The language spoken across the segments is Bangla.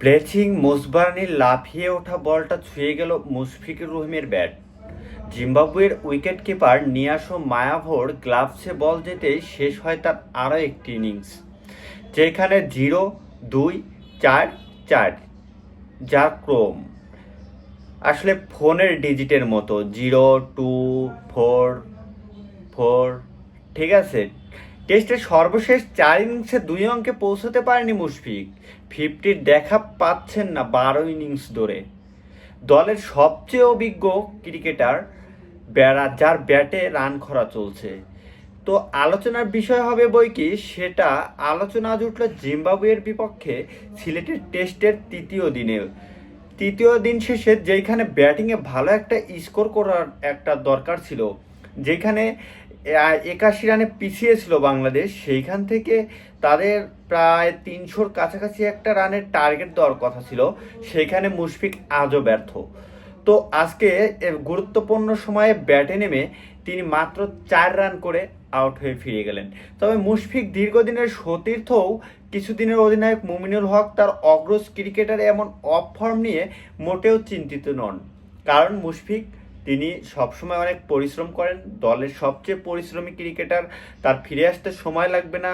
ব্লেচিং মোসবার্নির লাফিয়ে ওঠা বলটা ছুঁয়ে গেল মুশফিকুর রহিমের ব্যাট। জিম্বাবুয়ের উইকেট কিপার নিয়াসো মায়াভোর গ্লাভসে বল যেতেই শেষ হয় তার আরও একটি ইনিংস, যেখানে 0-2-4-4 যার ক্রম আসলে ফোনের ডিজিটের মতো, 0-2-4-4। ঠিক আছে, টেস্টের সর্বশেষ 4 ইনিংসে 2 অঙ্কে পৌঁছতে পারেনি মুশফিক। 50-র দেখা পাচ্ছেন না 12 ইনিংস ধরে। দলের সবচেয়ে অভিজ্ঞ ক্রিকেটার যার ব্যাটে রান খরা চলছে। তো আলোচনার বিষয় হবে বই কি, সেটা আলোচনা আজ উঠল জিম্বাবুয়ের বিপক্ষে সিলেটের টেস্টের তৃতীয় দিন শেষে, যেখানে ব্যাটিংয়ে ভালো একটা স্কোর করার একটা দরকার ছিল, যেখানে 81 রানে পিছিয়ে ছিল বাংলাদেশ, সেইখান থেকে তাদের প্রায় 300-র কাছাকাছি একটা রানের টার্গেট দেওয়ার কথা ছিল, সেইখানে মুশফিক আজও ব্যর্থ। তো আজকে গুরুত্বপূর্ণ সময়ে ব্যাটে নেমে তিনি মাত্র 4 রান করে আউট হয়ে ফিরে গেলেন। তবে মুশফিক দীর্ঘদিনের সতীর্থও কিছুদিনের অধিনায়ক মুমিনুল হক তার অগ্রজ ক্রিকেটার এমন অফ ফর্ম নিয়ে মোটেও চিন্তিত নন। কারণ মুশফিক তিনি সবসময় অনেক পরিশ্রম করেন, দলের সবচেয়ে পরিশ্রমী ক্রিকেটার। তার ফিরে আসতে সময় লাগবে না,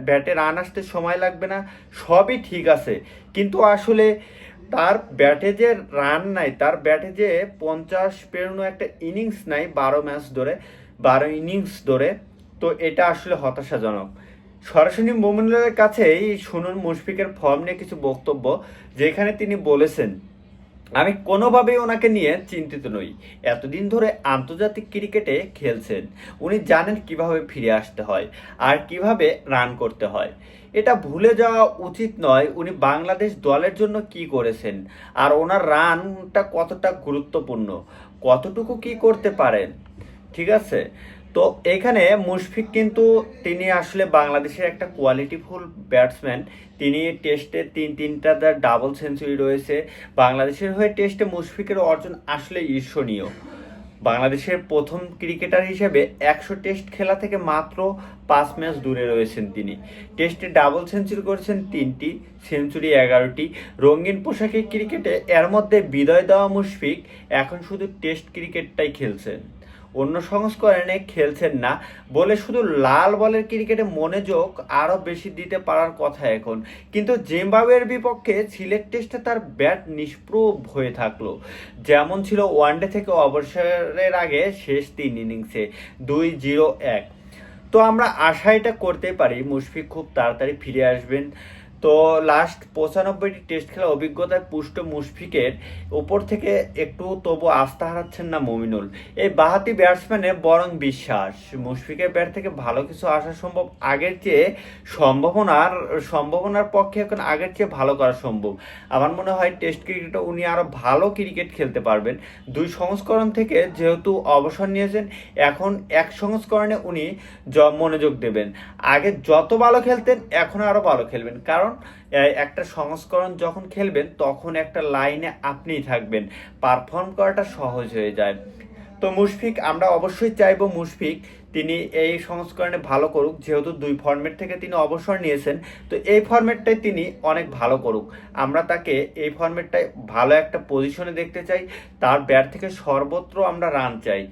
ব্যাটে রান আসতে সময় লাগবে না, সবই ঠিক আছে। কিন্তু আসলে তার ব্যাটে যে রান নাই, তার ব্যাটে যে 50 পেরোনো একটা ইনিংস নাই 12 ইনিংস ধরে। তো এটা আসলে হতাশাজনক। সরাসরি মুমিনুলের কাছেই শুনুন মুশফিকের ফর্ম নিয়ে কিছু বক্তব্য, যেখানে তিনি বলেছেন, আমি কোনোভাবেই ওনাকে নিয়ে চিন্তিত নই। এতদিন ধরে আন্তর্জাতিক ক্রিকেটে খেলছেন, উনি জানেন কিভাবে ফিরে আসতে হয় আর কিভাবে রান করতে হয়। এটা ভুলে যাওয়া উচিত নয় উনি বাংলাদেশ দলের জন্য কি করেছেন আর ওনার রানটা কতটা গুরুত্বপূর্ণ, কতটুকু কি করতে পারেন। ঠিক আছে, তো এখানে মুশফিক কিন্তু তিনি আসলে বাংলাদেশের একটা কোয়ালিটিফুল ব্যাটসম্যান। তিনি টেস্টে তিনটা তার ডাবল সেঞ্চুরি রয়েছে। বাংলাদেশের হয়ে টেস্টে মুশফিকের অর্জন আসলে ঈর্ষণীয়। বাংলাদেশের প্রথম ক্রিকেটার হিসেবে 100 টেস্ট খেলা থেকে মাত্র 5 ম্যাচ দূরে রয়েছেন তিনি। টেস্টে ডাবল সেঞ্চুরি করেছেন 3টি, সেঞ্চুরি 11টি। রঙিন পোশাকে ক্রিকেটে এর মধ্যে বিদায় দেওয়া মুশফিক এখন শুধু টেস্ট ক্রিকেটটাই খেলছেন, অন্য সংস্করণে খেলছেন না বলে শুধু লাল বলের ক্রিকেটে মনোযোগ আরও বেশি দিতে পারার কথা এখন। কিন্তু জিম্বাবুয়ের বিপক্ষে সিলেট টেস্টে তার ব্যাট নিষ্প্রভ হয়ে থাকলো, যেমন ছিল ওয়ানডে থেকে অবসরের আগে শেষ 3 ইনিংসে 2-0-1। তো আমরা আশা এটা করতে পারি মুশফিক খুব তাড়াতাড়ি ফিরে আসবেন। তো লাস্ট 95টি টেস্ট খেলা অভিজ্ঞতায় পুষ্ট মুশফিকের উপর থেকে একটু তবু আস্থা হারাচ্ছেন না মুমিনুল। এই বাঁহাতি ব্যাটসম্যানের বরং বিশ্বাস মুশফিকের ব্যাট থেকে ভালো কিছু আসা সম্ভব। আগের চেয়ে সম্ভাবনার পক্ষে এখন আগের চেয়ে ভালো করা সম্ভব। আমার মনে হয় টেস্ট ক্রিকেটে উনি আরও ভালো ক্রিকেট খেলতে পারবেন। 2 সংস্করণ থেকে যেহেতু অবসর নিয়েছেন, এখন 1 সংস্করণে উনি মনোযোগ দেবেন। আগে যত ভালো খেলতেন এখন আরও ভালো খেলবেন, কারণ একটা সংস্করণ যখন খেলবেন তখন একটা লাইনে আপনিই থাকবেন, পারফর্ম করাটা সহজ হয়ে যায়। তো মুশফিক, আমরা অবশ্যই চাইবো মুশফিক তিনি এই সংস্করণে ভালো করুক, যেহেতু 2 ফরম্যাট থেকে তিনি অবসর নিয়েছেন। তো এই ফরম্যাটটাই তিনি অনেক ভালো করুক। আমরা তাকে এই ফরম্যাটটায় ভালো একটা পজিশনে দেখতে চাই, তার ব্যাট থেকে সর্বত্র আমরা রান চাই।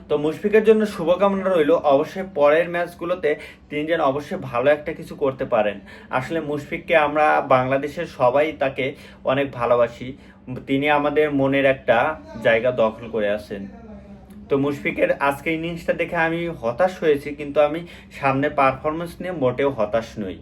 তো মুশফিকের জন্য শুভকামনা রইল, অবশ্যই পরের ম্যাচগুলোতে তিনি যেন অবশ্যই ভালো একটা কিছু করতে পারেন। আসলে মুশফিককে আমরা বাংলাদেশের সবাই তাকে অনেক ভালোবাসি, তিনি আমাদের মনের একটা জায়গা দখল করে আছেন। তো মুশফিকের আজকে ইনিংসটা দেখে আমি হতাশ হয়েছি, কিন্তু আমি সামনের পারফরমেন্স নিয়ে মোটেও হতাশ নই।